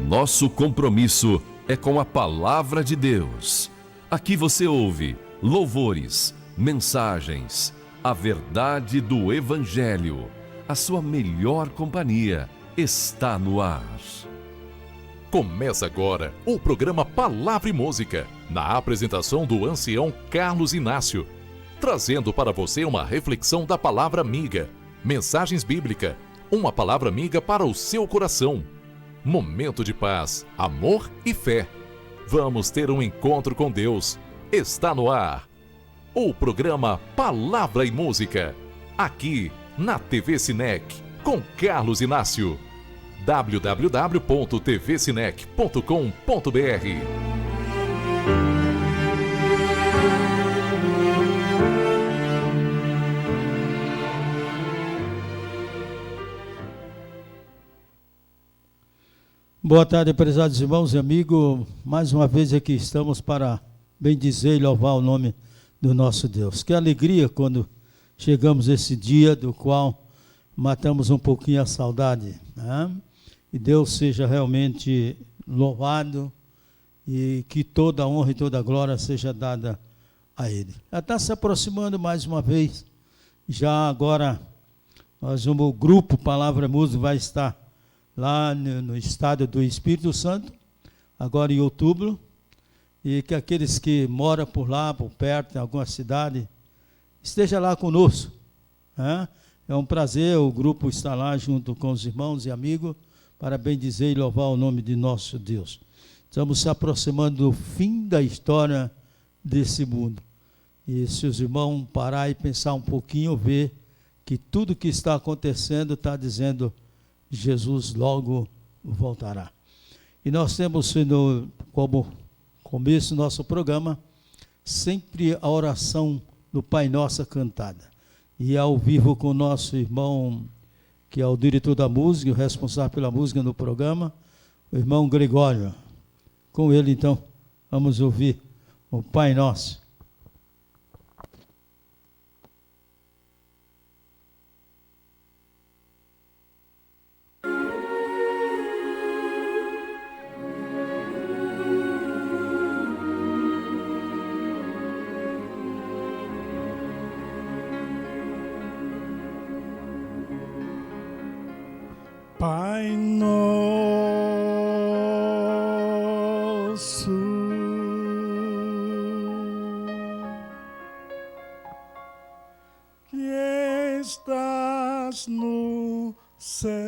nosso compromisso é com a Palavra de Deus. Aqui você ouve louvores, mensagens, a verdade do Evangelho. A sua melhor companhia está no ar. Começa agora o programa Palavra e Música, na apresentação do ancião Carlos Inácio, trazendo para você uma reflexão da palavra amiga, mensagens bíblicas, uma palavra amiga para o seu coração. Momento de paz, amor e fé. Vamos ter um encontro com Deus. Está no ar o programa Palavra e Música, aqui na TV Sinec, com Carlos Inácio. www.tvsinec.com.br. Boa tarde, prezados irmãos e amigos. Mais uma vez aqui estamos para bendizer e louvar o nome do nosso Deus. Que alegria quando chegamos a esse dia do qual matamos um pouquinho a saudade, né? E Deus seja realmente louvado e que toda a honra e toda a glória seja dada a Ele. Já está se aproximando mais uma vez. Já agora, o grupo Palavra e Música vai estar lá no estado do Espírito Santo, agora em outubro, e que aqueles que moram por lá, por perto, em alguma cidade, esteja lá conosco, né? É um prazer o grupo estar lá junto com os irmãos e amigos, para bendizer e louvar o nome de nosso Deus. Estamos se aproximando do fim da história desse mundo. E se os irmãos parar e pensar um pouquinho, ver que tudo que está acontecendo está dizendo Jesus logo voltará. E nós temos como começo do nosso programa, sempre a oração do Pai Nosso cantada. E ao vivo com o nosso irmão, que é o diretor da música, o responsável pela música no programa, o irmão Gregório. Com ele, então, vamos ouvir o Pai Nosso. Pai nosso, que estás no céu,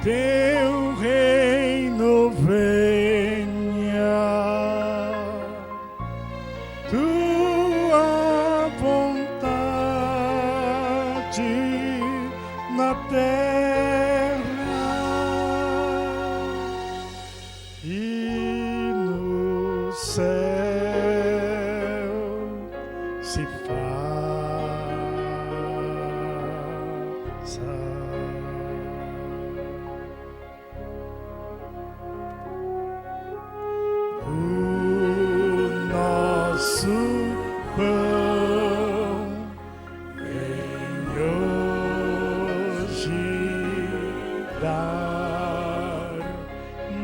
teu reino venha, tua vontade na terra e no céu se faça.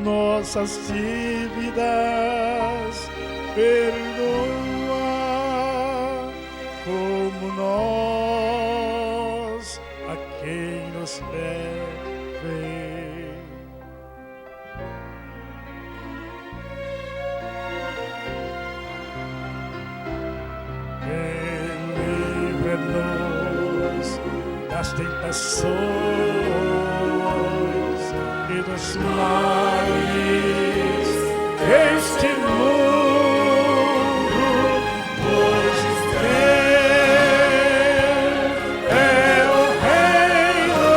Nossas dívidas, perdoa como nós a quem nos deve. Livra-nos das tentações e dos males deste mundo, pois teu é o reino,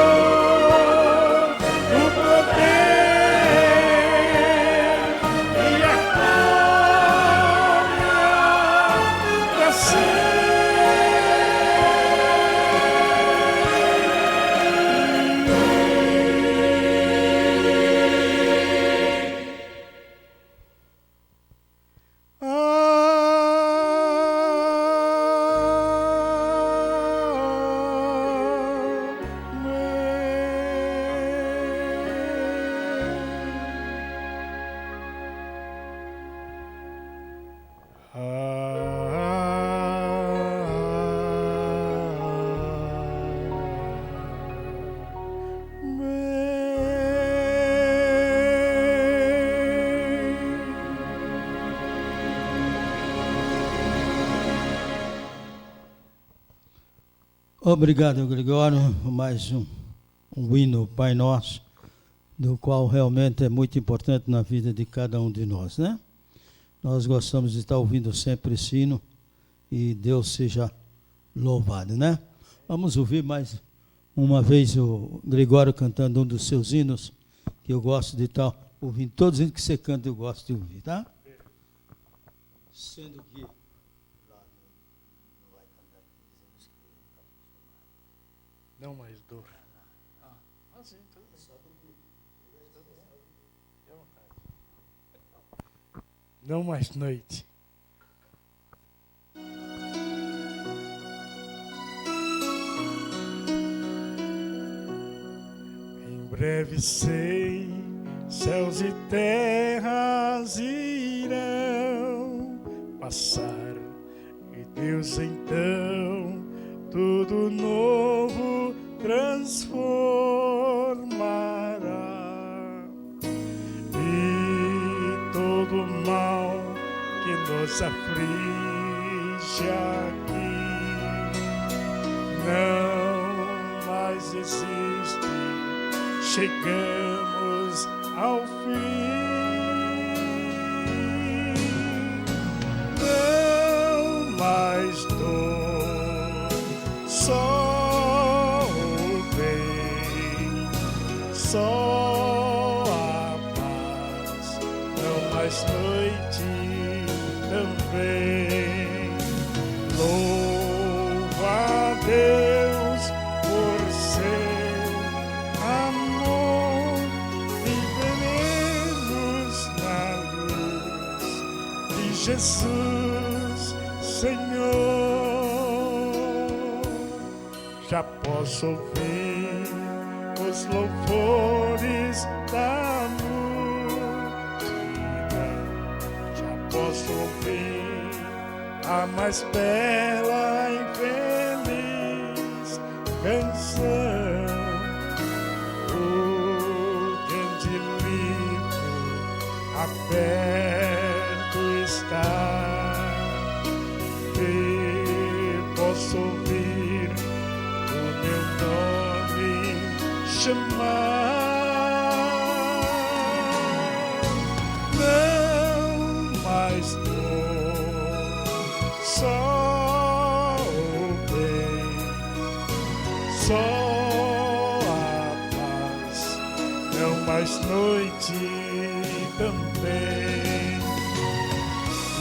o poder Obrigado, Gregório, mais um hino Pai Nosso, do qual realmente é muito importante na vida de cada um de nós, né? Nós gostamos de estar ouvindo sempre esse hino e Deus seja louvado, né? Vamos ouvir mais uma vez o Gregório cantando um dos seus hinos, que eu gosto de estar ouvindo. Todos os hinos que você canta eu gosto de ouvir, tá? Sendo que Não mais dor. Não mais noite. Em breve sei, céus e terras irão passar, e Deus então tudo novo transformará, e todo mal que nos aflige aqui não mais existe. Chegamos ao fim, não mais dor, só o bem, só a paz, não mais noite também. Louva a Deus por seu amor, viveremos na luz de Jesus, Senhor. Já posso ouvir os louvores da multidão, já posso ouvir a mais bela e feliz canção. O grande livro aberto está, e posso ouvir o meu nome chamar. Não mais dor, só o bem, só a paz, não mais noite também.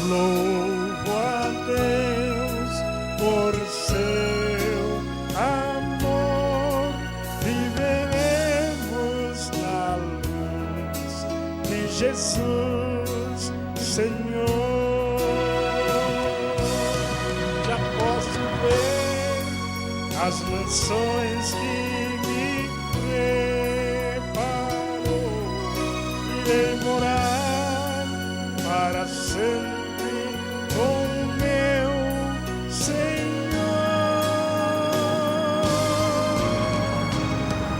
Louvo a Deus por seu amor, viveremos na luz de Jesus, Senhor. Já posso ver as mansões que me preparou, irei morar para sempre com meu Senhor.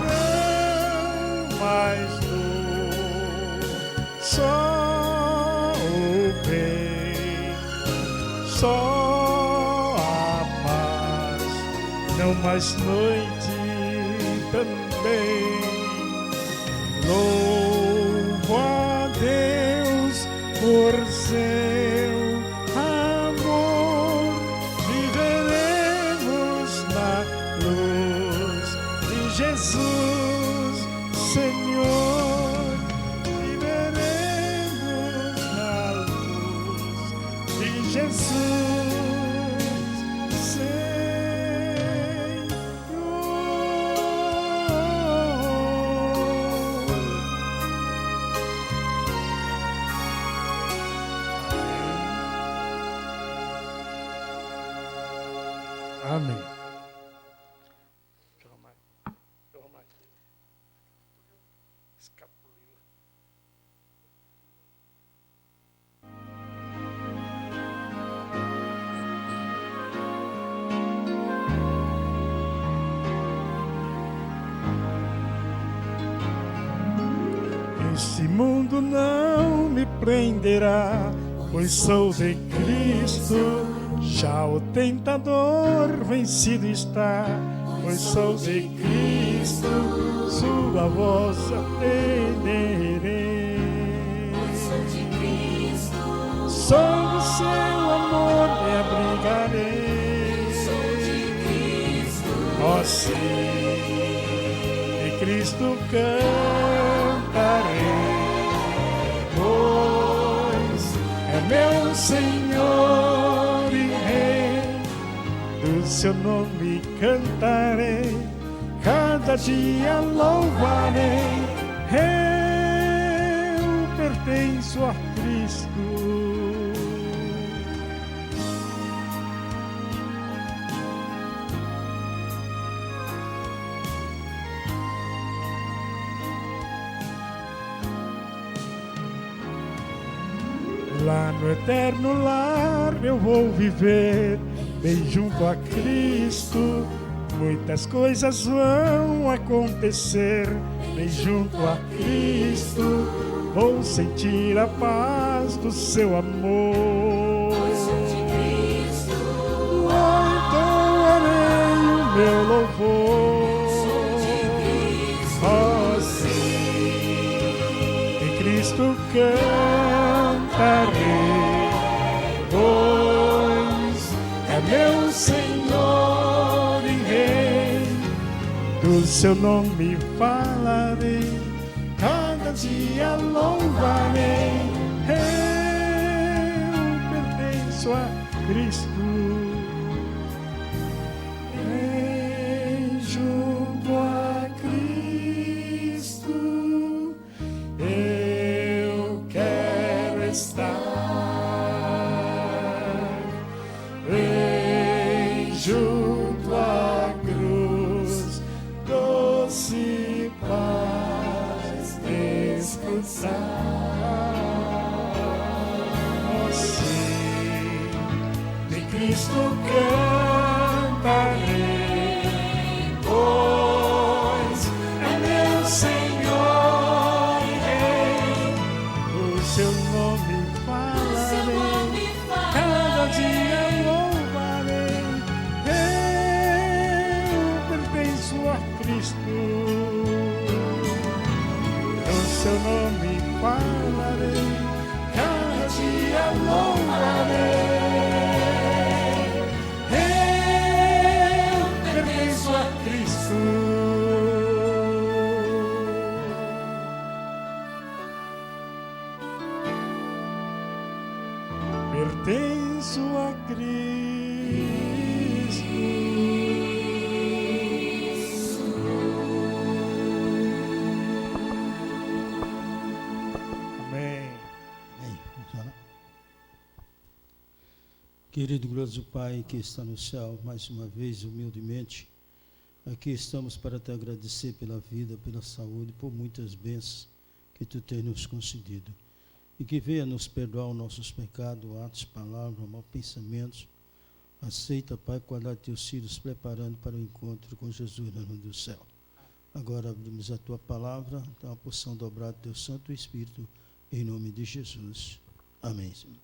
Não mais dor, só o bem, só a paz, não mais noite também. Louvo a Deus por seu amor, viveremos na luz de Jesus, Senhor. Viveremos na luz de Jesus, Amém. Deixa eu arrumar aqui. Escapuliu. Este mundo não me prenderá, pois sou de Cristo Já o tentador vencido está, pois sou de Cristo, sua voz atenderei. Sou do seu amor me abrigarei. Ó sim, de Cristo cantarei, pois é meu Senhor e Rei. Do seu nome cantarei, cada dia louvarei. Eu pertenço a Cristo. Lá no eterno lar eu vou viver, bem junto a Cristo. Muitas coisas vão acontecer, bem junto a Cristo. Vou sentir a paz do seu amor. Entoarei o meu louvor. Oh, sim, em Cristo cantarei, pois é meu Senhor e Rei. Do seu nome falarei, cada dia louvarei. Eu pertenço a Cristo. Bem junto a Cristo eu quero estar. Bem junto à cruz, doce paz descansar. Oh, sim, de Cristo cantarei, pois é meu Senhor e Rei. O seu nome falarei, cada dia louvarei. Eu pertenço a Cristo. O seu nome falarei, cada dia louvarei. Eu pertenço a Cristo. Pertenço a Cristo. Amém. Amém. Funciona? Querido glorioso Pai que está no céu, mais uma vez, humildemente, aqui estamos para te agradecer pela vida, pela saúde, por muitas bênçãos que tu tens nos concedido. E que venha nos perdoar os nossos pecados, atos, palavras, maus pensamentos. Aceita, Pai, guardar teus filhos, preparando para o encontro com Jesus no reino do céu. Agora abrimos a tua palavra, dá uma porção dobrada do teu Santo Espírito, em nome de Jesus. Amém, Senhor.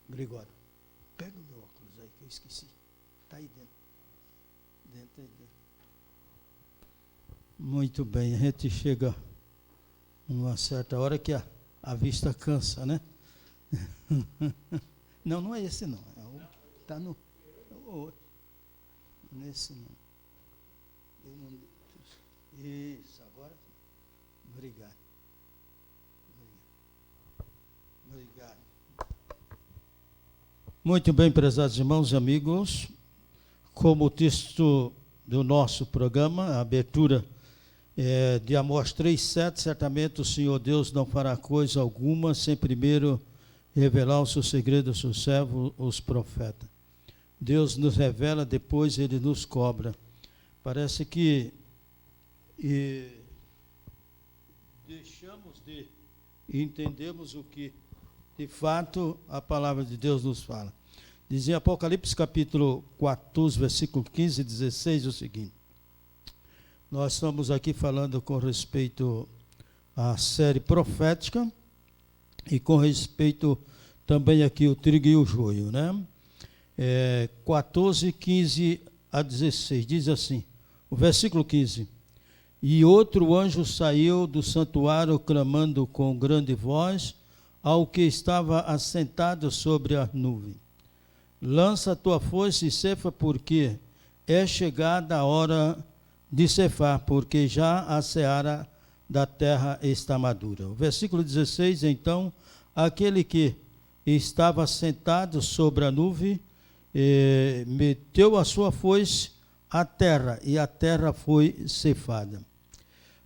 Gregório, pega o meu óculos aí que eu esqueci. Está aí dentro. Dentro. Muito bem, a gente chega uma certa hora que a vista cansa, né? Não, não é esse não. Está no outro. Nesse não. Eu não. Isso, agora. Obrigado. Obrigado. Muito bem, prezados irmãos e amigos, como o texto do nosso programa, a abertura de Amós 3,7, certamente o Senhor Deus não fará coisa alguma sem primeiro revelar o seu segredo aos seus servos, os profetas. Deus nos revela, depois ele nos cobra. Parece que deixamos de entendermos o que de fato a palavra de Deus nos fala. Diz em Apocalipse capítulo 14, versículo 15 e 16 o seguinte: Nós estamos aqui falando com respeito à série profética e com respeito também aqui o trigo e o joio, né? 14, 15 a 16, diz assim, o versículo 15. E outro anjo saiu do santuário clamando com grande voz ao que estava assentado sobre a nuvem. Lança a tua foice e cefa, porque é chegada a hora de cefar, porque já a seara da terra está madura. O versículo 16, então, aquele que estava sentado sobre a nuvem, meteu a sua foice à terra, e a terra foi cefada.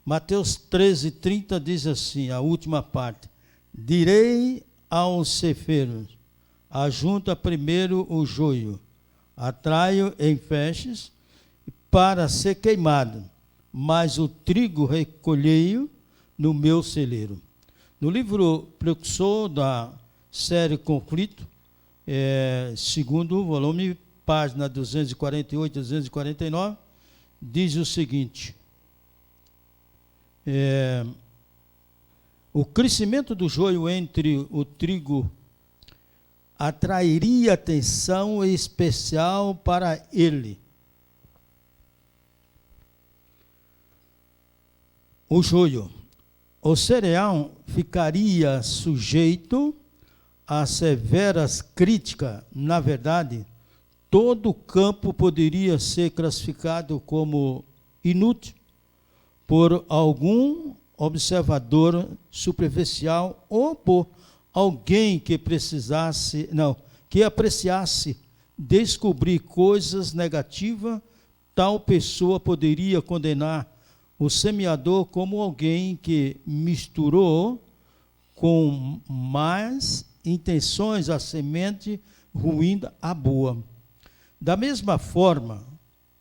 Mateus 13, 30 diz assim, a última parte, direi aos cefeiros, ajunta primeiro o joio, atrai-o em feixes para ser queimado, mas o trigo recolhei-o no meu celeiro. No livro precursor da série Conflito, segundo volume, página 248 e 249, diz o seguinte, o crescimento do joio entre o trigo atrairia atenção especial para ele. O joio, o cereal ficaria sujeito a severas críticas. Na verdade, todo o campo poderia ser classificado como inútil por algum observador superficial ou por alguém que que apreciasse descobrir coisas negativas. Tal pessoa poderia condenar o semeador como alguém que misturou com más intenções a semente ruim à boa. Da mesma forma,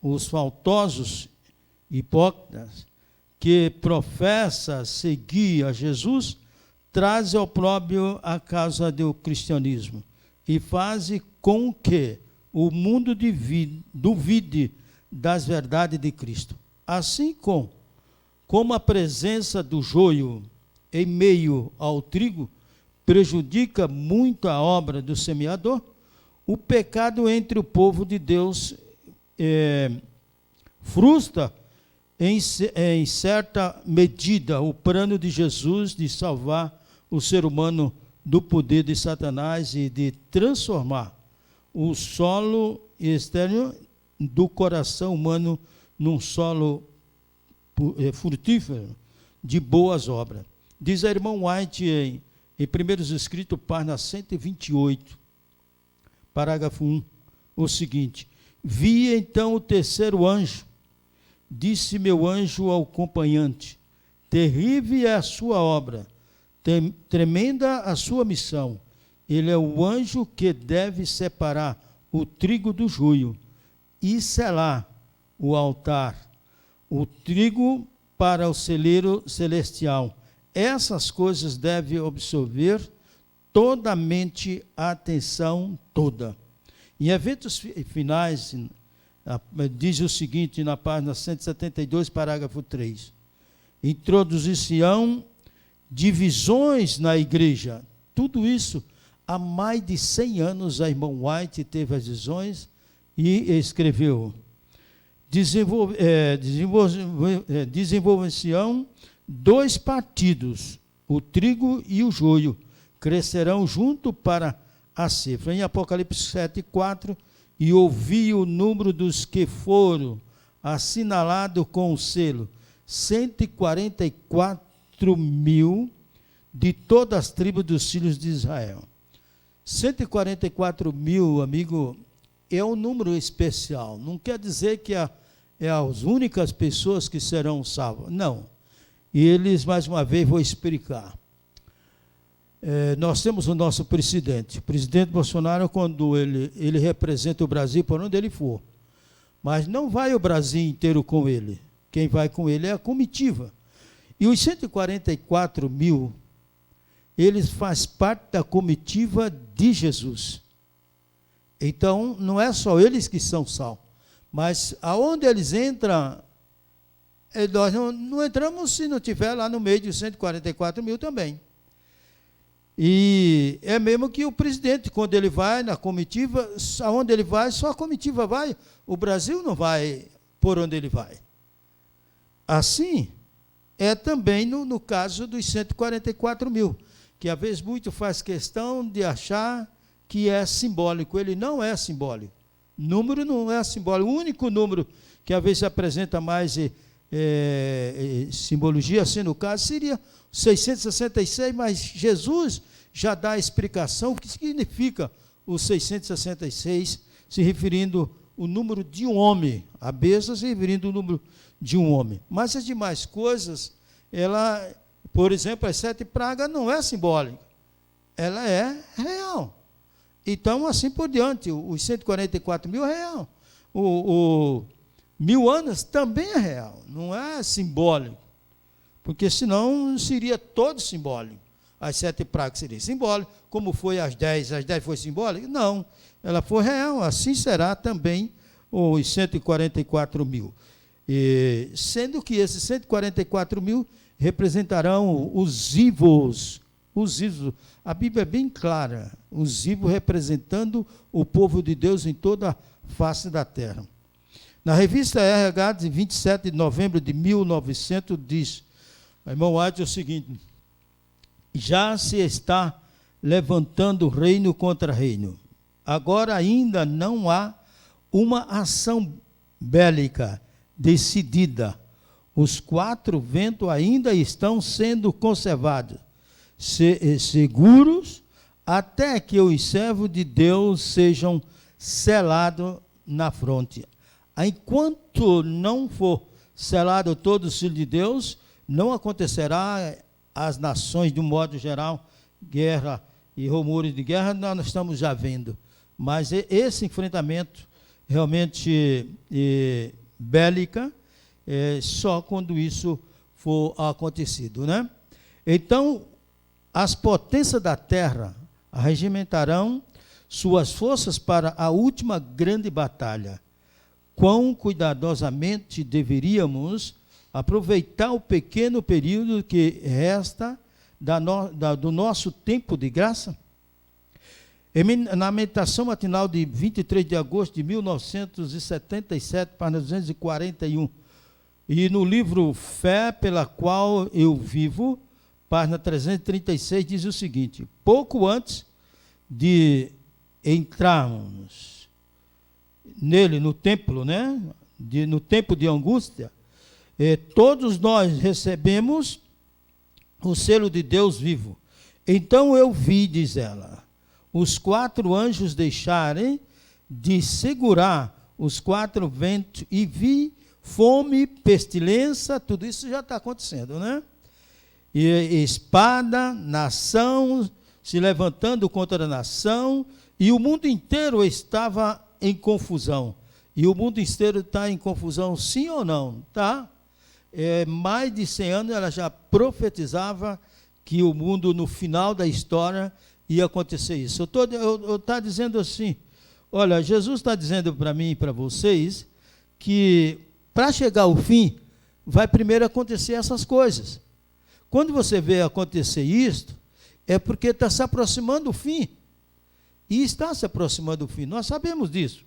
os faltosos hipócritas que professam seguir a Jesus trazem opróbrio à causa do cristianismo e fazem com que o mundo duvide das verdades de Cristo. Assim como a presença do joio em meio ao trigo prejudica muito a obra do semeador, o pecado entre o povo de Deus frustra em certa medida o plano de Jesus de salvar o ser humano do poder de Satanás e de transformar o solo externo do coração humano num solo frutífero de boas obras. Diz a irmã White em Primeiros Escritos, página 128, parágrafo 1, o seguinte: vi então o terceiro anjo, disse meu anjo ao acompanhante, terrível é a sua obra, tremenda a sua missão. Ele é o anjo que deve separar o trigo do joio e selar o altar, o trigo para o celeiro celestial. Essas coisas devem absorver totalmente a atenção toda. Em eventos finais, diz o seguinte na página 172, parágrafo 3. Introduzir-se-ão divisões na igreja. Tudo isso, há mais de 100 anos, a irmã White teve as visões e escreveu. Desenvolver-se-ão dois partidos, o trigo e o joio, crescerão junto para a cifra. Em Apocalipse 7:4, e ouvi o número dos que foram assinalados com o selo, 144.000 de todas as tribos dos filhos de Israel. 144.000, amigo, é um número especial. Não quer dizer que é as únicas pessoas que serão salvas. Não. E eles, mais uma vez, vou explicar. Nós temos o nosso presidente. O presidente Bolsonaro, quando ele representa o Brasil por onde ele for. Mas não vai o Brasil inteiro com ele. Quem vai com ele é a comitiva. E os 144.000, eles fazem parte da comitiva de Jesus. Então, não é só eles que são salvos. Mas aonde eles entram, nós não entramos se não tiver lá no meio de 144 mil também. E é mesmo que o presidente, quando ele vai na comitiva, aonde ele vai, só a comitiva vai, o Brasil não vai por onde ele vai. Assim, é também no caso dos 144 mil, que às vezes muito faz questão de achar que é simbólico. Ele não é simbólico. Número não é simbólico. O único número que às vezes apresenta mais simbologia, assim no caso, seria 666, mas Jesus já dá a explicação o que significa o 666, se referindo o número de um homem, a besta se referindo ao número de um homem. Mas as demais coisas, ela, por exemplo, as 7 pragas não é simbólica, ela é real. Então, assim por diante, os 144 mil é real. O 1000 anos também é real, não é simbólico, porque senão seria todo simbólico. As 7 pragas seriam simbólicas, como foi as 10 foi simbólica? Não, ela foi real, assim será também os 144 mil. Sendo que esses 144 mil representarão os vivos. Os vivos, a Bíblia é bem clara, os vivos representando o povo de Deus em toda a face da terra. Na revista RH, de 27 de novembro de 1900, diz, o irmão White, o seguinte: já se está levantando reino contra reino. Agora ainda não há uma ação bélica decidida. Os 4 ventos ainda estão sendo conservados, seguros, até que os servos de Deus sejam selados na fronte. Enquanto não for selado todo o filho de Deus, não acontecerá as nações, de um modo geral, guerra e rumores de guerra, nós estamos já vendo. Mas esse enfrentamento realmente bélica, só quando isso for acontecido, né? Então, as potências da terra regimentarão suas forças para a última grande batalha. Quão cuidadosamente deveríamos aproveitar o pequeno período que resta do nosso tempo de graça? Na meditação matinal de 23 de agosto de 1977, página 241, e no livro Fé pela qual eu vivo, página 336, diz o seguinte: pouco antes de entrarmos nele, no templo, né? No tempo de angústia, todos nós recebemos o selo de Deus vivo. Então eu vi, diz ela, os 4 anjos deixarem de segurar os 4 ventos, e vi fome, pestilência, tudo isso já está acontecendo, né? E espada, nação se levantando contra a nação, e o mundo inteiro estava em confusão. E o mundo inteiro está em confusão, sim ou não? Tá? Mais de 100 anos ela já profetizava que o mundo, no final da história, ia acontecer isso. Eu estou dizendo assim, olha, Jesus está dizendo para mim e para vocês que para chegar ao fim, vai primeiro acontecer essas coisas. Quando você vê acontecer isto, é porque está se aproximando o fim. E está se aproximando o fim. Nós sabemos disso.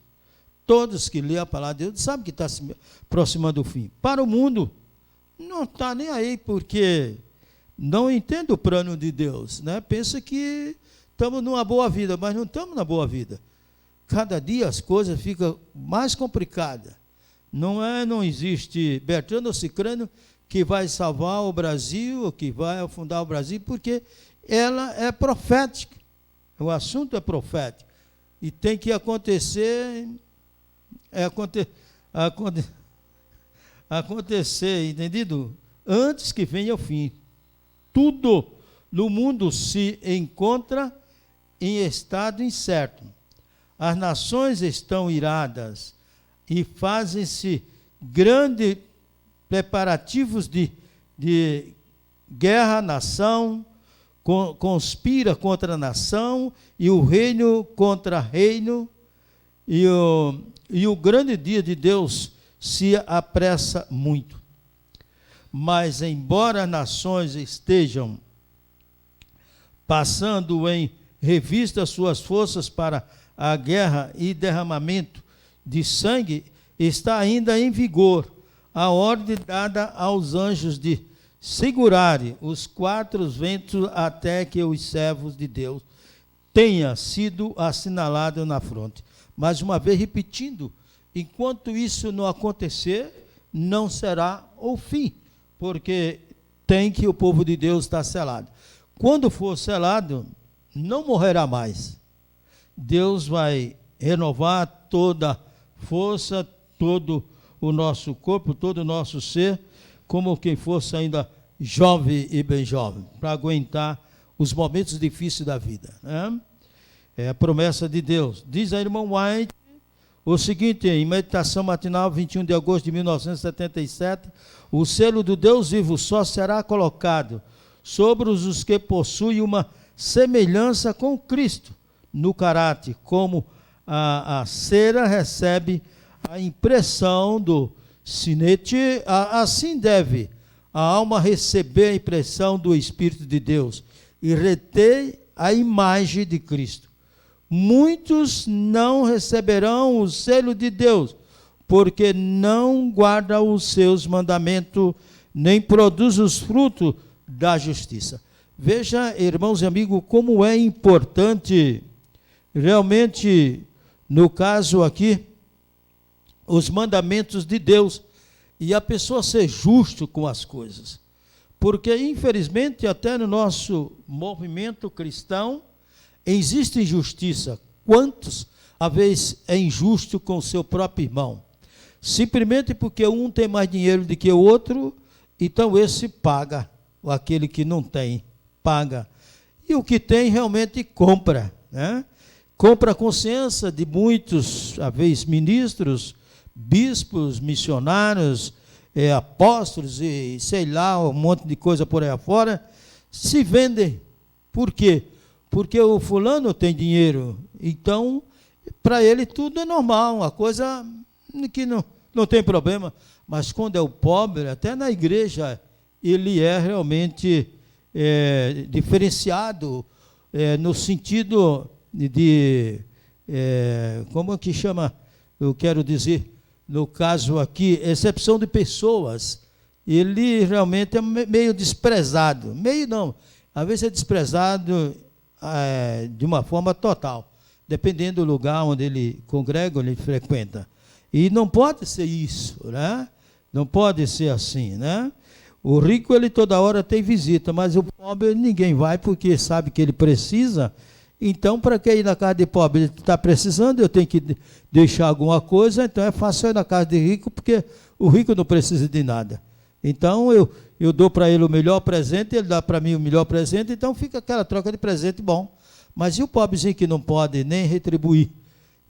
Todos que lêem a palavra de Deus sabem que está se aproximando o fim. Para o mundo, não está nem aí, porque não entende o plano de Deus, né? Pensa que estamos numa boa vida, mas não estamos na boa vida. Cada dia as coisas ficam mais complicadas. Não existe Bertrano ou Cicrano que vai salvar o Brasil, ou que vai afundar o Brasil, porque ela é profética. O assunto é profético. E tem que acontecer, entendido? Antes que venha o fim. Tudo no mundo se encontra em estado incerto. As nações estão iradas e fazem-se grandes preparativos de guerra, nação, conspira contra a nação, e o reino contra reino, e o grande dia de Deus se apressa muito. Mas, embora nações estejam passando em revista suas forças para a guerra e derramamento de sangue, está ainda em vigor a ordem dada aos anjos de segurarem os quatro ventos até que os servos de Deus tenha sido assinalado na fronte. Mais uma vez repetindo, enquanto isso não acontecer, não será o fim, porque tem que o povo de Deus estar selado. Quando for selado, não morrerá mais. Deus vai renovar toda a força, todo o nosso corpo, todo o nosso ser, como quem fosse ainda jovem e bem jovem, para aguentar os momentos difíceis da vida, né? É a promessa de Deus. Diz a irmã White o seguinte, em meditação matinal, 21 de agosto de 1977, o selo do Deus vivo só será colocado sobre os que possuem uma semelhança com Cristo no caráter, como a cera recebe a impressão do sinete, assim deve a alma receber a impressão do Espírito de Deus e reter a imagem de Cristo. Muitos não receberão o selo de Deus, porque não guardam os seus mandamentos, nem produzem os frutos da justiça. Veja, irmãos e amigos, como é importante, realmente, no caso aqui, os mandamentos de Deus, e a pessoa ser justo com as coisas. Porque, infelizmente, até no nosso movimento cristão, existe injustiça. Quantos, às vezes, é injusto com o seu próprio irmão? Simplesmente porque um tem mais dinheiro do que o outro, então esse paga. Aquele que não tem, paga. E o que tem, realmente compra, né? Compra a consciência de muitos, às vezes, ministros, bispos, missionários, apóstolos e sei lá, um monte de coisa por aí afora, se vendem. Por quê? Porque o fulano tem dinheiro, então para ele tudo é normal, uma coisa que não tem problema. Mas quando é o pobre, até na igreja, ele é realmente diferenciado no sentido de, como é que chama, eu quero dizer, no caso aqui, exceção de pessoas, ele realmente é meio desprezado, meio não, às vezes é desprezado de uma forma total, dependendo do lugar onde ele congrega, onde ele frequenta. E não pode ser isso, né? Não pode ser assim, né? O rico, ele toda hora tem visita, mas o pobre ninguém vai porque sabe que ele precisa. Então, para que ir na casa de pobre? Ele está precisando, eu tenho que deixar alguma coisa, então é fácil ir na casa de rico, porque o rico não precisa de nada. Então, eu dou para ele o melhor presente, ele dá para mim o melhor presente, então fica aquela troca de presente bom. Mas e o pobrezinho que não pode nem retribuir?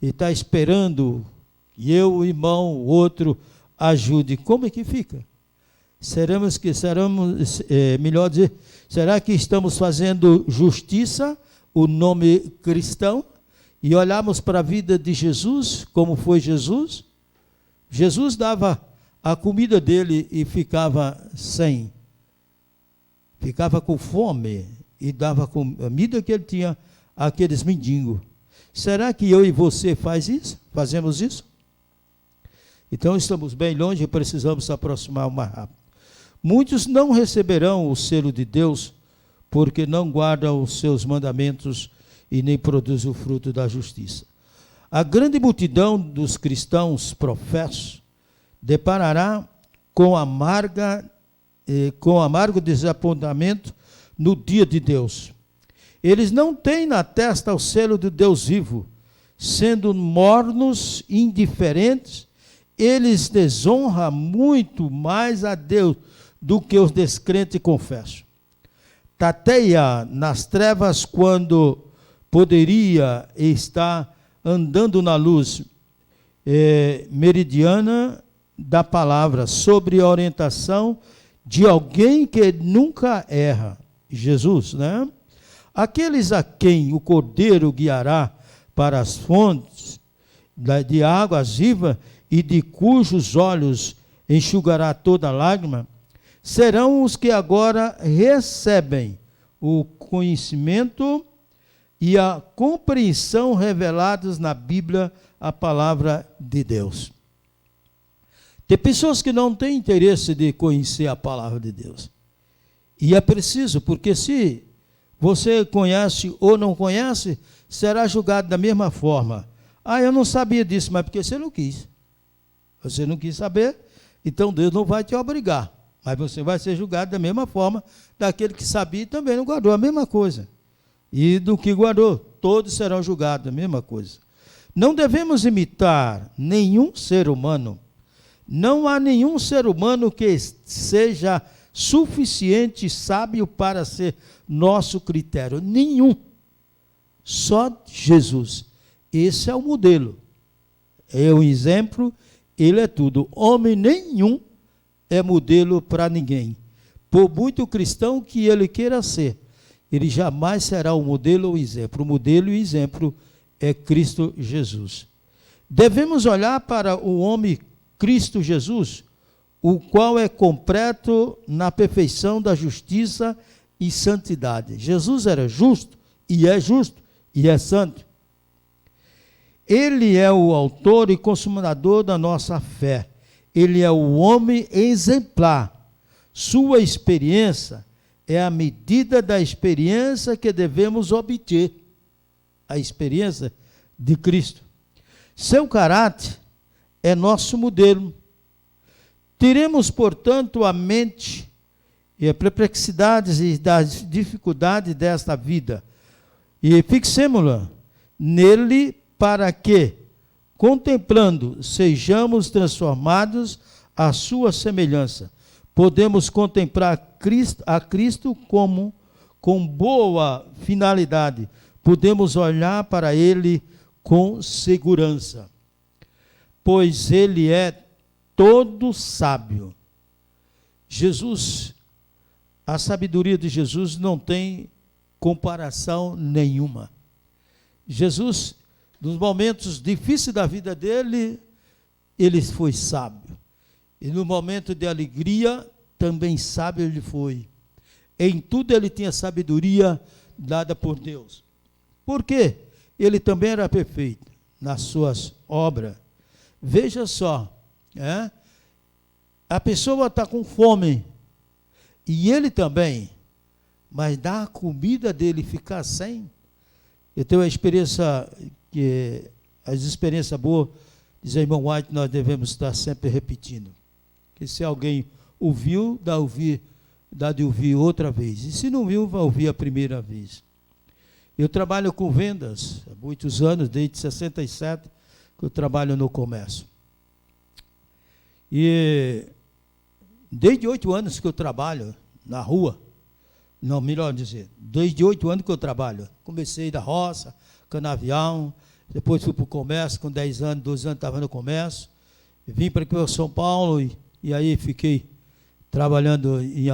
E está esperando que eu, o irmão, o outro, ajude. Como é que fica? Melhor dizer, será que estamos fazendo justiça, o nome cristão, e olhamos para a vida de Jesus, como foi Jesus? Jesus dava a comida dele e ficava sem. Ficava com fome e dava a comida que ele tinha àqueles mendigos. Será que eu e você fazemos isso? Então estamos bem longe e precisamos se aproximar o mais rápido. Muitos não receberão o selo de Deus porque não guardam os seus mandamentos e nem produzem o fruto da justiça. A grande multidão dos cristãos professos deparará com amargo desapontamento no dia de Deus. Eles não têm na testa o selo do Deus vivo, sendo mornos, indiferentes, eles desonram muito mais a Deus do que os descrentes confessam. Tateia nas trevas quando poderia estar andando na luz meridiana da palavra, sobre a orientação de alguém que nunca erra, Jesus, né? Aqueles a quem o Cordeiro guiará para as fontes de águas vivas e de cujos olhos enxugará toda lágrima, serão os que agora recebem o conhecimento e a compreensão revelados na Bíblia, a palavra de Deus. Tem pessoas que não têm interesse de conhecer a palavra de Deus. E é preciso, porque se você conhece ou não conhece, será julgado da mesma forma. Ah, eu não sabia disso, mas porque você não quis. Você não quis saber, então Deus não vai te obrigar. Mas você vai ser julgado da mesma forma daquele que sabia e também não guardou, a mesma coisa. E do que guardou, todos serão julgados, a mesma coisa. Não devemos imitar nenhum ser humano. Não há nenhum ser humano que seja suficiente sábio para ser nosso critério. Nenhum. Só Jesus. Esse é o modelo. É o exemplo, ele é tudo. Homem nenhum é modelo para ninguém. Por muito cristão que ele queira ser, ele jamais será o modelo ou o exemplo. O modelo e o exemplo é Cristo Jesus. Devemos olhar para o homem Cristo Jesus, o qual é completo na perfeição da justiça e santidade. Jesus era justo e é santo. Ele é o autor e consumador da nossa fé. Ele é o homem exemplar. Sua experiência é a medida da experiência que devemos obter. A experiência de Cristo. Seu caráter é nosso modelo. Teremos, portanto, a mente e as perplexidades e das dificuldades desta vida e fixemo-la nele para que, contemplando, sejamos transformados à sua semelhança. Podemos contemplar a Cristo como com boa finalidade. Podemos olhar para ele com segurança. Pois ele é todo sábio. Jesus, a sabedoria de Jesus não tem comparação nenhuma. Jesus, nos momentos difíceis da vida dele, ele foi sábio. E no momento de alegria, também sábio ele foi. Em tudo ele tinha sabedoria dada por Deus. Por quê? Ele também era perfeito nas suas obras. Veja só, a pessoa está com fome, e ele também, mas dá a comida dele ficar sem. Eu tenho uma experiência, as experiências boas, diz o irmão White, nós devemos estar sempre repetindo. Que se alguém ouviu, dá de ouvir outra vez. E se não viu, vai ouvir a primeira vez. Eu trabalho com vendas há muitos anos, desde 67, que eu trabalho no comércio. E desde 8 anos que eu trabalho na rua, não, melhor dizer, desde 8 anos que eu trabalho. Comecei da roça, canavial, depois fui para o comércio, com 10 anos, 12 anos estava no comércio, vim para aqui para São Paulo e aí fiquei trabalhando em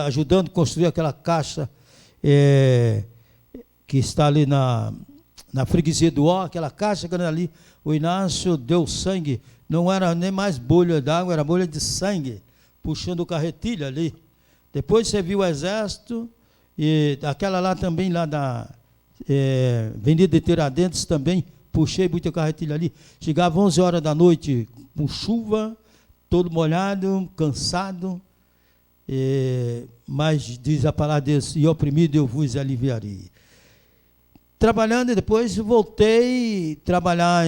ajudando a construir aquela caixa que está ali na freguesia do Ó, aquela caixa grande ali. O Inácio deu sangue, não era nem mais bolha d'água, era bolha de sangue, puxando o carretilho ali. Depois você viu o exército, e aquela lá também, lá da Avenida de Tiradentes também, puxei muito carretilho ali. Chegava 11 horas da noite, com chuva, todo molhado, cansado, mas diz a palavra de Deus, e oprimido eu vos aliviarei. Trabalhando, e depois voltei a trabalhar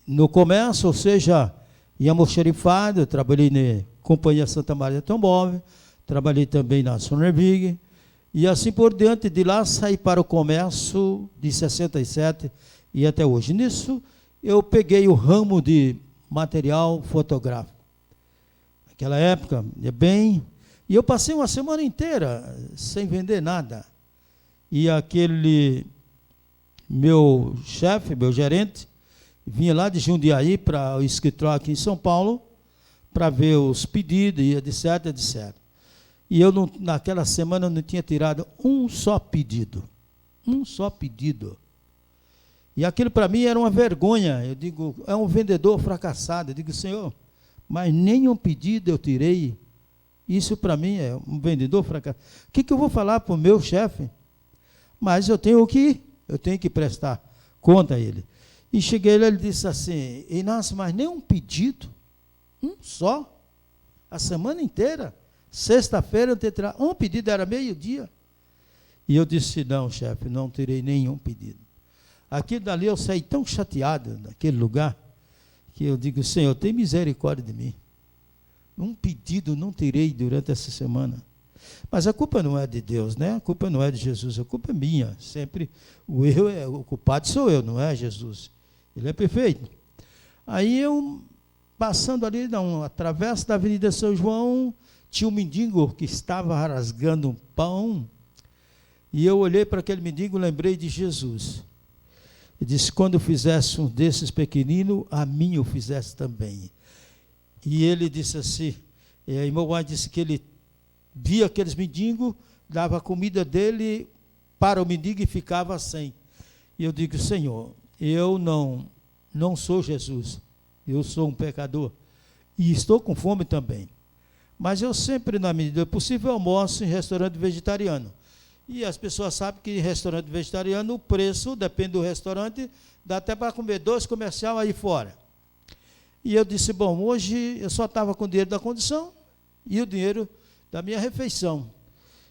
no comércio, ou seja, em almoxarifado, trabalhei na Companhia Santa Maria Tombove, trabalhei também na Sonervig, e assim por diante. De lá saí para o comércio de 67 e até hoje. Nisso, eu peguei o ramo de material fotográfico. Naquela época, e eu passei uma semana inteira sem vender nada. E aquele meu chefe, meu gerente, vinha lá de Jundiaí para o escritório aqui em São Paulo, para ver os pedidos, e etc, etc. E eu, naquela semana, não tinha tirado um só pedido. Um só pedido. E aquilo para mim era uma vergonha. Eu digo, é um vendedor fracassado. Eu digo, Senhor, mas nenhum pedido eu tirei. Isso para mim é um vendedor fracassado. O que eu vou falar para o meu chefe? Mas eu tenho que ir, eu tenho que prestar conta a ele. E cheguei lá, ele disse assim, Inácio, mas nenhum pedido, um só, a semana inteira, sexta-feira eu tenho que tirar, um pedido era meio-dia. E eu disse, não, chefe, não tirei nenhum pedido. Aquilo dali eu saí tão chateado naquele lugar, que eu digo, Senhor, tem misericórdia de mim. Um pedido não tirei durante essa semana. Mas a culpa não é de Deus, né? A culpa não é de Jesus, a culpa é minha. Sempre o culpado sou eu, não é Jesus. Ele é perfeito. Aí eu, passando ali, através da Avenida São João, tinha um mendigo que estava rasgando um pão. E eu olhei para aquele mendigo e lembrei de Jesus. E disse, quando eu fizesse um desses pequeninos, a mim eu fizesse também. E ele disse assim, e aí meu pai disse que ele via aqueles mendigos, dava a comida dele para o mendigo e ficava sem. E eu digo, Senhor, eu não sou Jesus, eu sou um pecador e estou com fome também. Mas eu sempre, na medida possível, almoço em restaurante vegetariano. E as pessoas sabem que em restaurante vegetariano o preço, depende do restaurante, dá até para comer 2 comercial aí fora. E eu disse, bom, hoje eu só estava com o dinheiro da condição e o dinheiro da minha refeição.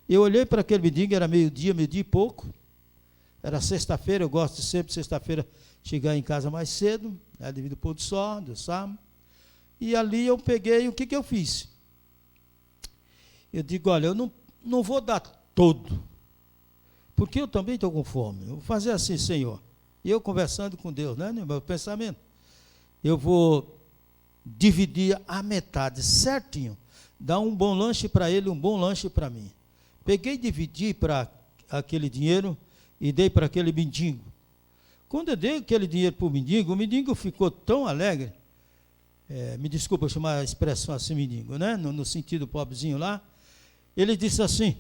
Eu olhei para aquele mendigo, era meio-dia e pouco, era sexta-feira, eu gosto de sempre, sexta-feira, chegar em casa mais cedo, devido ao pôr do sol, do sábado, e ali eu peguei, o que eu fiz? Eu digo, olha, eu não vou dar todo, porque eu também estou com fome, eu vou fazer assim, Senhor, e eu conversando com Deus, né, no meu pensamento, eu vou dividir a metade certinho, dar um bom lanche para ele, um bom lanche para mim. Peguei e dividi para aquele dinheiro e dei para aquele mendigo. Quando eu dei aquele dinheiro para o mendigo ficou tão alegre, me desculpa chamar a expressão assim, mendigo, né? No sentido pobrezinho lá, ele disse assim,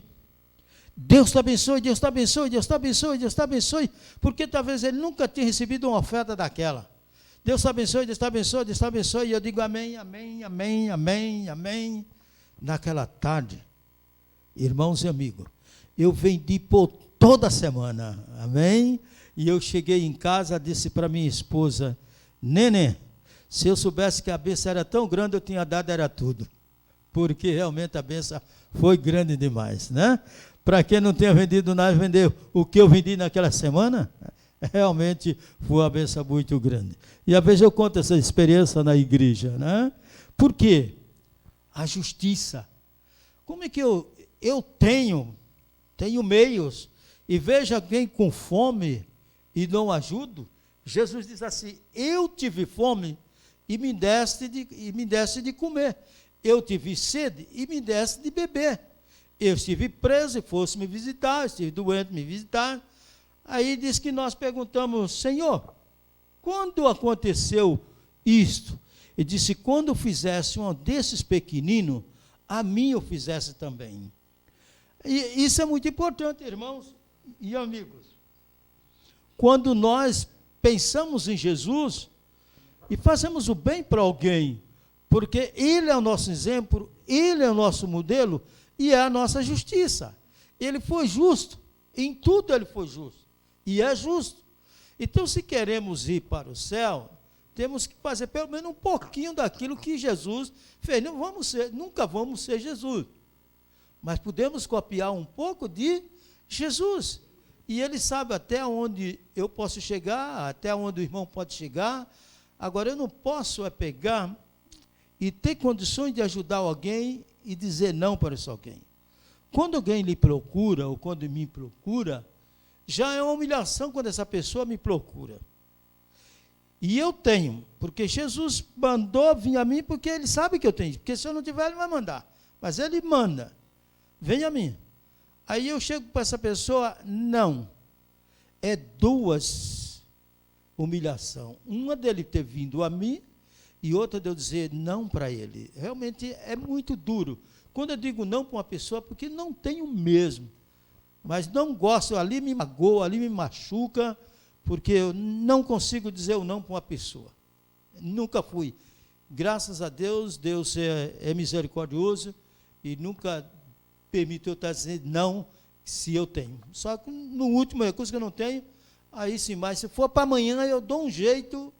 Deus te abençoe, Deus te abençoe, Deus te abençoe, Deus te abençoe, porque talvez ele nunca tenha recebido uma oferta daquela. Deus te abençoe, Deus te abençoe, Deus te abençoe. E eu digo amém, amém, amém, amém, amém. Naquela tarde, irmãos e amigos, eu vendi por toda a semana, amém? E eu cheguei em casa, disse para minha esposa, Nenê, se eu soubesse que a bênção era tão grande, eu tinha dado era tudo. Porque realmente a bênção foi grande demais, né? Para quem não tenha vendido nada, vendeu o que eu vendi naquela semana, realmente foi uma bênção muito grande. E às vezes eu conto essa experiência na igreja, né? Por quê? A justiça. Como é que eu tenho meios e vejo alguém com fome e não ajudo? Jesus diz assim, eu tive fome e me deste de comer. Eu tive sede e me deste de beber. Eu estive preso e fosse me visitar, estive doente, me visitar. Aí diz que nós perguntamos, Senhor, quando aconteceu isto? Ele disse, quando fizesse um desses pequeninos, a mim eu fizesse também. E isso é muito importante, irmãos e amigos. Quando nós pensamos em Jesus e fazemos o bem para alguém, porque Ele é o nosso exemplo, Ele é o nosso modelo e é a nossa justiça. Ele foi justo, em tudo Ele foi justo. E é justo. Então, se queremos ir para o céu, temos que fazer pelo menos um pouquinho daquilo que Jesus fez. Nunca vamos ser Jesus, mas podemos copiar um pouco de Jesus. E Ele sabe até onde eu posso chegar, até onde o irmão pode chegar. Agora, eu não posso pegar e ter condições de ajudar alguém e dizer não para esse alguém. Quando alguém lhe procura, ou quando me procura, já é uma humilhação quando essa pessoa me procura. E eu tenho, porque Jesus mandou vir a mim, porque Ele sabe que eu tenho, porque se eu não tiver, Ele vai mandar. Mas Ele manda, vem a mim. Aí eu chego para essa pessoa, não. É 2 humilhações. Uma dele ter vindo a mim, e outra de eu dizer não para ele. Realmente é muito duro. Quando eu digo não para uma pessoa, porque não tenho mesmo. Mas não gosto, ali me magoa, ali me machuca, porque eu não consigo dizer o não para uma pessoa. Nunca fui graças a Deus, Deus é misericordioso e nunca permitiu eu estar dizendo não se eu tenho. Só que no último recurso que eu não tenho, aí sim, mas se for para amanhã, eu dou um jeito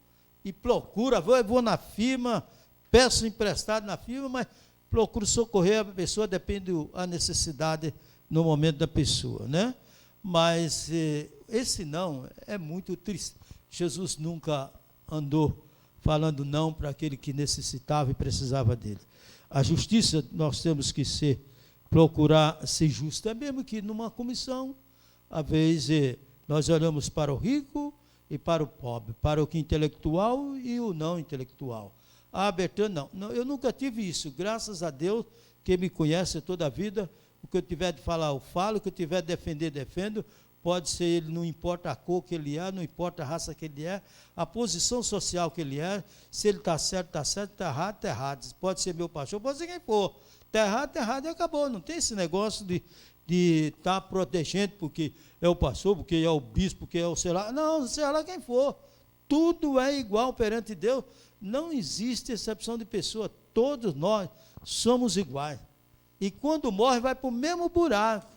e procuro, vou na firma, peço emprestado na firma, mas procuro socorrer a pessoa, depende da necessidade no momento da pessoa, né? Mas esse não é muito triste. Jesus nunca andou falando não para aquele que necessitava e precisava dele. A justiça, nós temos que procurar ser justo. É mesmo que numa comissão, às vezes, nós olhamos para o rico e para o pobre, para o que é intelectual e o não intelectual. Ah, Bertano, não, eu nunca tive isso. Graças a Deus, quem me conhece toda a vida, o que eu tiver de falar, eu falo, o que eu tiver de defender, defendo. Pode ser ele, não importa a cor que ele é, não importa a raça que ele é, a posição social que ele é, se ele está certo, está errado, está errado. Pode ser meu pastor, pode ser quem for. Está errado e acabou. Não tem esse negócio de estar protegendo porque é o pastor, porque é o bispo, porque é o sei lá. Não, sei lá quem for. Tudo é igual perante Deus. Não existe exceção de pessoa. Todos nós somos iguais. E quando morre, vai para o mesmo buraco.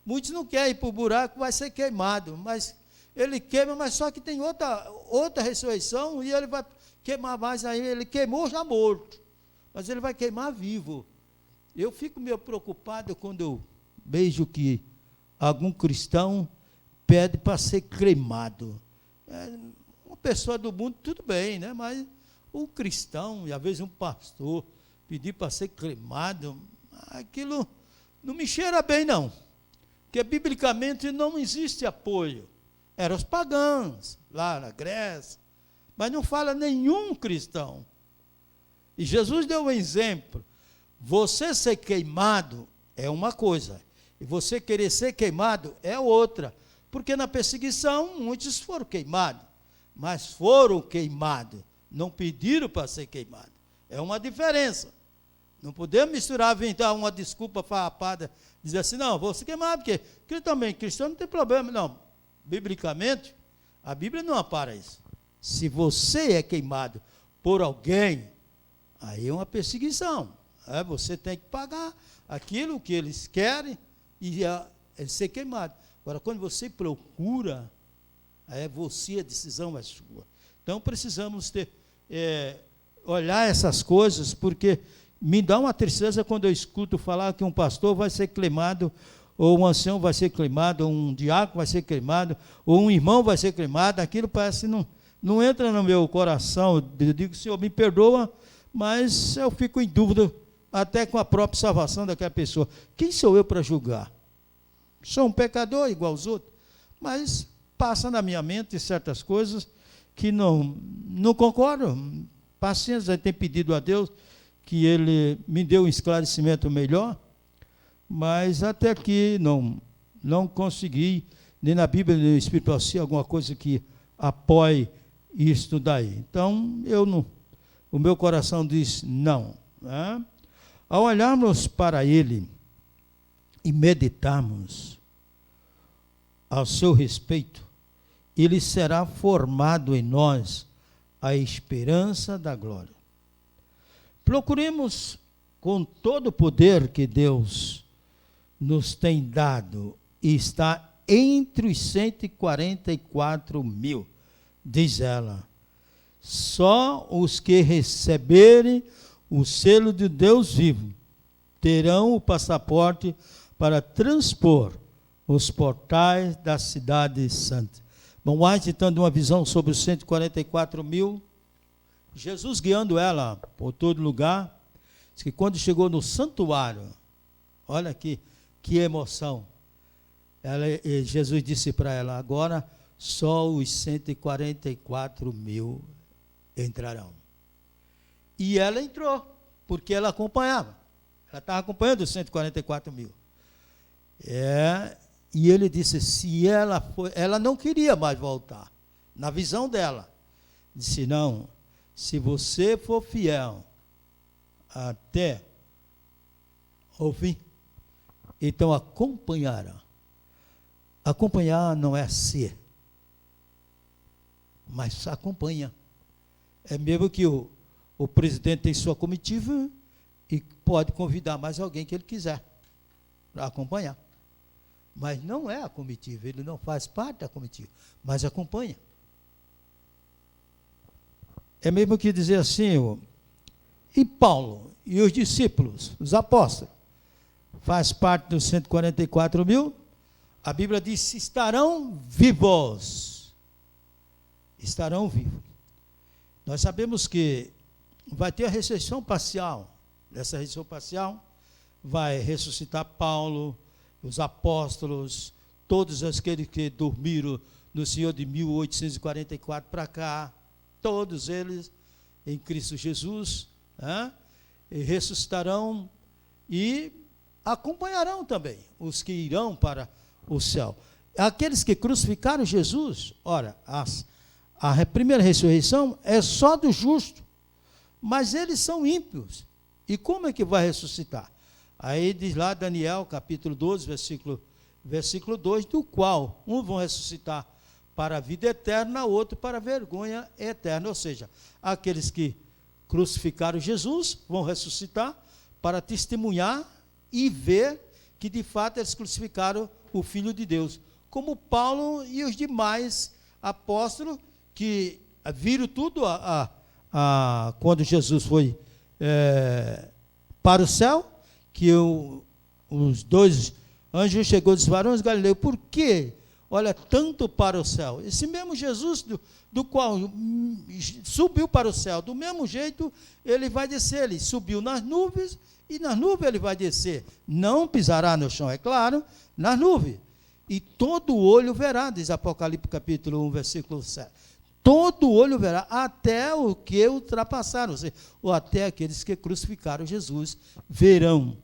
Muitos não querem ir para o buraco, vai ser queimado, mas ele queima, mas só que tem outra ressurreição, e ele vai queimar mais aí, ele queimou já morto, mas ele vai queimar vivo. Eu fico meio preocupado quando eu vejo que algum cristão pede para ser cremado. Uma pessoa do mundo, tudo bem, né? Mas um cristão, e às vezes um pastor, pedir para ser cremado, aquilo não me cheira bem, não. Porque biblicamente não existe apoio. Eram os pagãos, lá na Grécia, mas não fala nenhum cristão. E Jesus deu um exemplo. Você ser queimado é uma coisa, e você querer ser queimado é outra. Porque na perseguição, muitos foram queimados, mas foram queimados, não pediram para ser queimados. É uma diferença. Não podemos misturar, inventar uma desculpa farrapada, dizer assim, não, vou se queimar, porque cristão não tem problema. Não, biblicamente, a Bíblia não ampara isso. Se você é queimado por alguém, aí é uma perseguição. Você tem que pagar aquilo que eles querem e ser queimado. Agora, quando você procura, a decisão é sua. Então, precisamos olhar essas coisas, porque me dá uma tristeza quando eu escuto falar que um pastor vai ser queimado, ou um ancião vai ser queimado, ou um diácono vai ser queimado, ou um irmão vai ser queimado. Aquilo parece não entra no meu coração. Eu digo, Senhor, me perdoa, mas eu fico em dúvida até com a própria salvação daquela pessoa. Quem sou eu para julgar? Sou um pecador igual aos outros, mas passa na minha mente certas coisas que não concordo. Paciência, tem pedido a Deus que ele me deu um esclarecimento melhor, mas até aqui não consegui, nem na Bíblia, nem no Espírito assim, alguma coisa que apoie isto daí. Então, o meu coração diz não. Né? Ao olharmos para ele e meditarmos ao seu respeito, ele será formado em nós a esperança da glória. Procuremos, com todo o poder que Deus nos tem dado, e está entre os 144 mil, diz ela, só os que receberem o selo de Deus vivo terão o passaporte para transpor os portais da cidade santa. Bom, White, dando uma visão sobre os 144 mil, Jesus guiando ela por todo lugar, diz que quando chegou no santuário, olha aqui, que emoção, Jesus disse para ela, agora só os 144 mil entrarão. E ela entrou, porque ela acompanhava, ela estava acompanhando os 144 mil. E ele disse, se ela não queria mais voltar, na visão dela, disse, não, se você for fiel até o fim, então acompanhará. Acompanhar não é ser, mas acompanha. É mesmo que o O presidente tem sua comitiva e pode convidar mais alguém que ele quiser para acompanhar. Mas não é a comitiva, ele não faz parte da comitiva, mas acompanha. É mesmo que dizer assim, e Paulo e os discípulos, os apóstolos, faz parte dos 144 mil, a Bíblia diz, estarão vivos. Estarão vivos. Nós sabemos que vai ter a ressurreição parcial. Nessa ressurreição parcial vai ressuscitar Paulo, os apóstolos, todos aqueles que dormiram no Senhor de 1844 para cá, todos eles em Cristo Jesus, e ressuscitarão e acompanharão também os que irão para o céu. Aqueles que crucificaram Jesus, ora, a primeira ressurreição é só do justo, mas eles são ímpios. E como é que vai ressuscitar? Aí diz lá Daniel, capítulo 12, versículo 2, do qual um vão ressuscitar para a vida eterna, outro para a vergonha eterna. Ou seja, aqueles que crucificaram Jesus vão ressuscitar para testemunhar e ver que de fato eles crucificaram o Filho de Deus. Como Paulo e os demais apóstolos que viram tudo quando Jesus foi para o céu, que os dois anjos chegou e disse, varões Galileu, por que olha tanto para o céu? Esse mesmo Jesus do qual subiu para o céu, do mesmo jeito ele vai descer, ele subiu nas nuvens e nas nuvens ele vai descer, não pisará no chão, é claro, nas nuvens, e todo olho verá, diz Apocalipse capítulo 1, versículo 7, todo olho verá, até o que ultrapassaram, ou seja, ou até aqueles que crucificaram Jesus verão.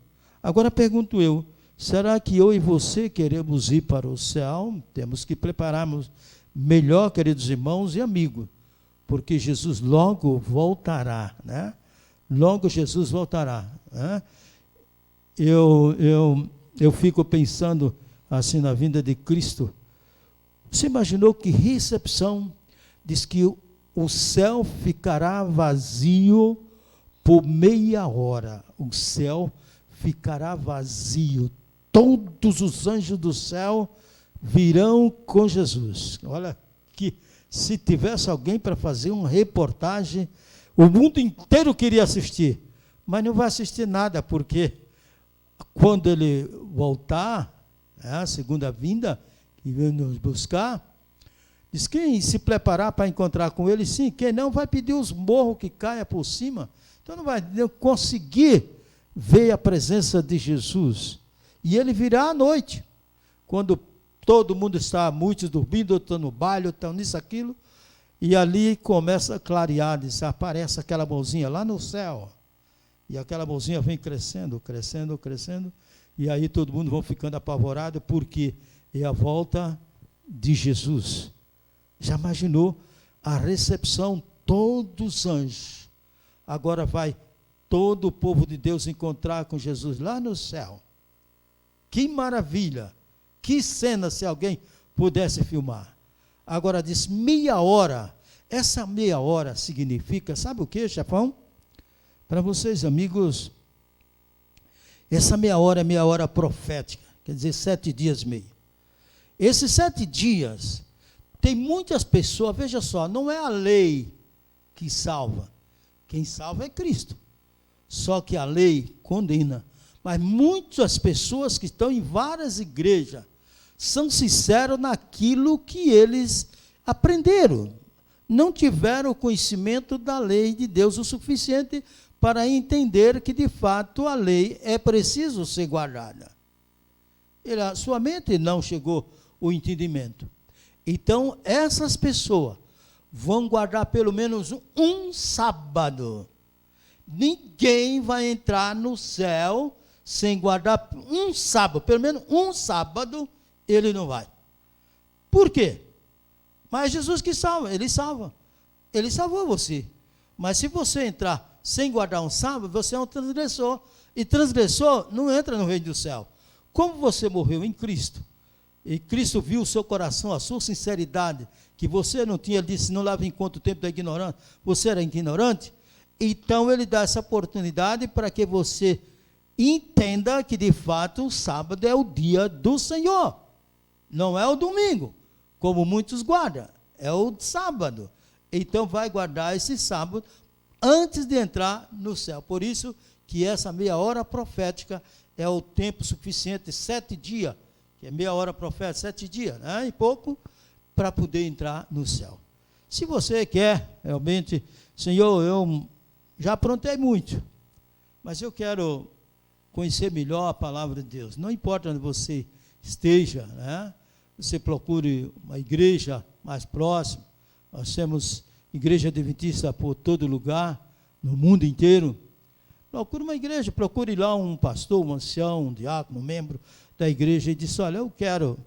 Agora pergunto eu, será que eu e você queremos ir para o céu? Temos que prepararmos melhor, queridos irmãos e amigos, porque Jesus logo voltará, né? Logo Jesus voltará, né? Eu fico pensando assim na vinda de Cristo. Você imaginou que recepção? Diz que o céu ficará vazio por meia hora. O céu ficará vazio. Todos os anjos do céu virão com Jesus. Olha, que se tivesse alguém para fazer uma reportagem, o mundo inteiro queria assistir, mas não vai assistir nada, porque quando ele voltar, a segunda vinda, que vem nos buscar, diz, quem se preparar para encontrar com ele, sim, quem não vai pedir os morros que caia por cima, então não vai conseguir ver a presença de Jesus. E ele virá à noite, quando todo mundo está, muitos dormindo, outros estão no baile, outros estão nisso, aquilo, e ali começa a clarear, diz, aparece aquela mãozinha lá no céu, e aquela mãozinha vem crescendo, crescendo, crescendo, e aí todo mundo vai ficando apavorado, porque é a volta de Jesus. Já imaginou a recepção, todos os anjos, agora vai todo o povo de Deus encontrar com Jesus lá no céu. Que maravilha, que cena se alguém pudesse filmar. Agora diz meia hora, essa meia hora significa, sabe o que, chefão? Para vocês, amigos, essa meia hora é meia hora profética, quer dizer, 7 dias e meio. Esses 7 dias, tem muitas pessoas, veja só, não é a lei que salva, quem salva é Cristo, só que a lei condena, mas muitas pessoas que estão em várias igrejas, são sinceros naquilo que eles aprenderam, não tiveram o conhecimento da lei de Deus o suficiente para entender que de fato a lei é preciso ser guardada. Sua mente não chegou ao entendimento. Então, essas pessoas vão guardar pelo menos um sábado. Ninguém vai entrar no céu sem guardar um sábado, pelo menos um sábado, ele não vai. Por quê? Mas Jesus que salva, ele salva. Ele salvou você. Mas se você entrar sem guardar um sábado, você é um transgressor. E transgressor não entra no reino do céu. Como você morreu em Cristo, e Cristo viu o seu coração, a sua sinceridade, que você não tinha, ele disse, não leva em conta o tempo da ignorância, você era ignorante, Então ele dá essa oportunidade para que você entenda que de fato o sábado é o dia do Senhor, não é o domingo, como muitos guardam, é o sábado. Então vai guardar esse sábado antes de entrar no céu. Por isso que essa meia hora profética é o tempo suficiente, 7 dias, que é meia hora profética, 7 dias, né? E pouco, para poder entrar no céu. Se você quer realmente, Senhor, eu já aprontei muito, mas eu quero conhecer melhor a palavra de Deus. Não importa onde você esteja, né? Você procure uma igreja mais próxima. Nós temos igreja adventista por todo lugar, no mundo inteiro. Procure uma igreja, procure lá um pastor, um ancião, um diácono, um membro da igreja e diz: olha, eu quero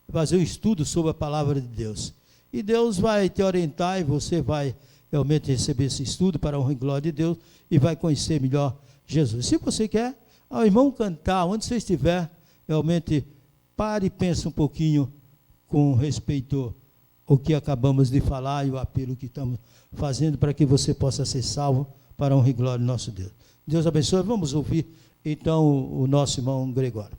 fazer um estudo sobre a palavra de Deus. E Deus vai te orientar e você vai realmente receber esse estudo para a honra e glória de Deus e vai conhecer melhor Jesus. Se você quer, ao irmão cantar, onde você estiver, realmente pare e pense um pouquinho com respeito ao que acabamos de falar e o apelo que estamos fazendo para que você possa ser salvo para a honra e glória do nosso Deus. Deus abençoe. Vamos ouvir então o nosso irmão Gregório.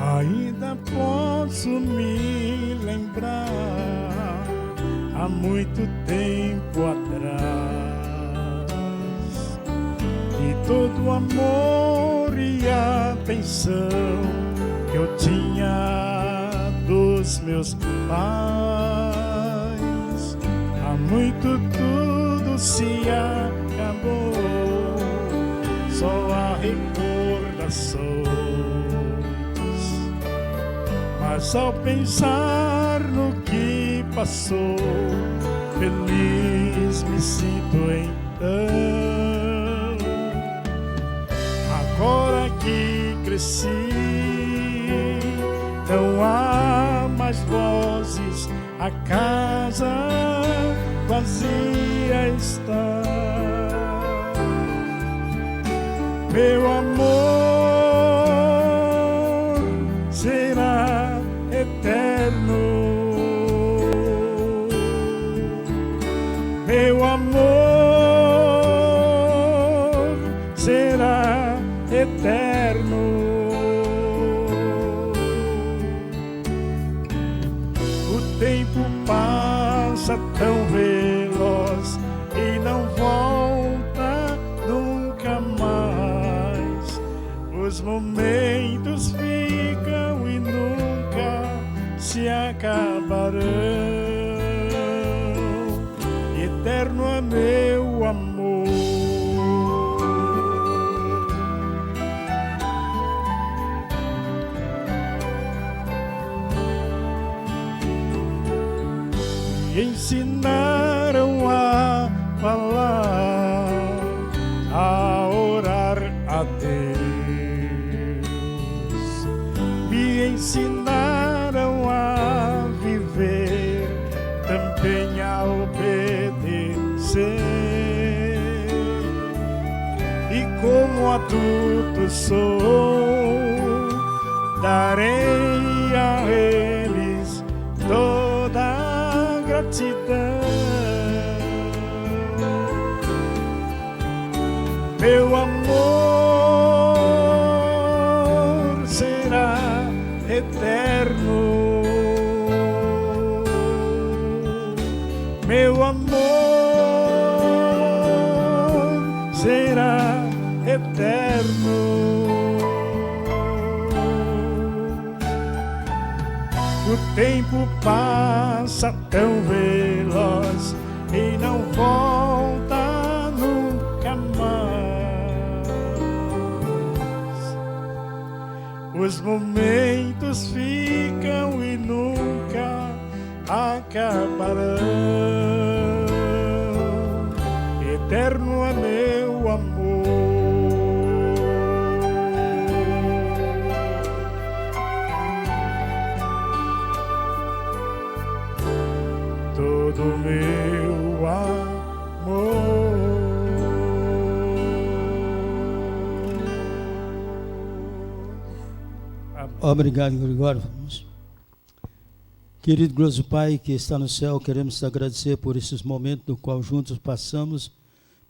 Ainda posso me lembrar, há muito tempo atrás, de todo o amor e atenção que eu tinha dos meus pais. Há muito tudo se acabou, só a recordação. Mas ao pensar no que passou, feliz me sinto então. Agora que cresci, não há mais vozes, a casa vazia está. Meu amor será eterno, meu amor será eterno. O tempo passa tão veloz e não volta nunca mais. Os momentos ficam e nunca se acabarão. Eterno é meu amor. Me ensinaram a falar, a orar a Deus. Me ensinaram a viver, também a obedecer. E como adulto sou, darei a eles toda a gratidão. Meu amor será eterno, meu amor será eterno. O tempo passa tão veloz e não volta nunca mais. Os momentos ficam e nunca acabarão. Eterno é meu amor. todo meu amor. Amém. Obrigado, Gregório. Querido glorioso Pai que está no céu, queremos te agradecer por esses momentos no qual juntos passamos,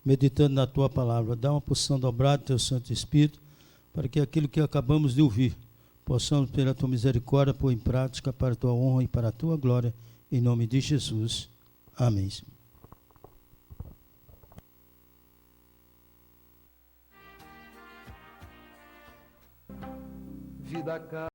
meditando na Tua palavra. Dá uma porção dobrada do Teu Santo Espírito, para que aquilo que acabamos de ouvir, possamos, pela Tua misericórdia, pôr em prática para a Tua honra e para a Tua glória, em nome de Jesus. Amém. Vida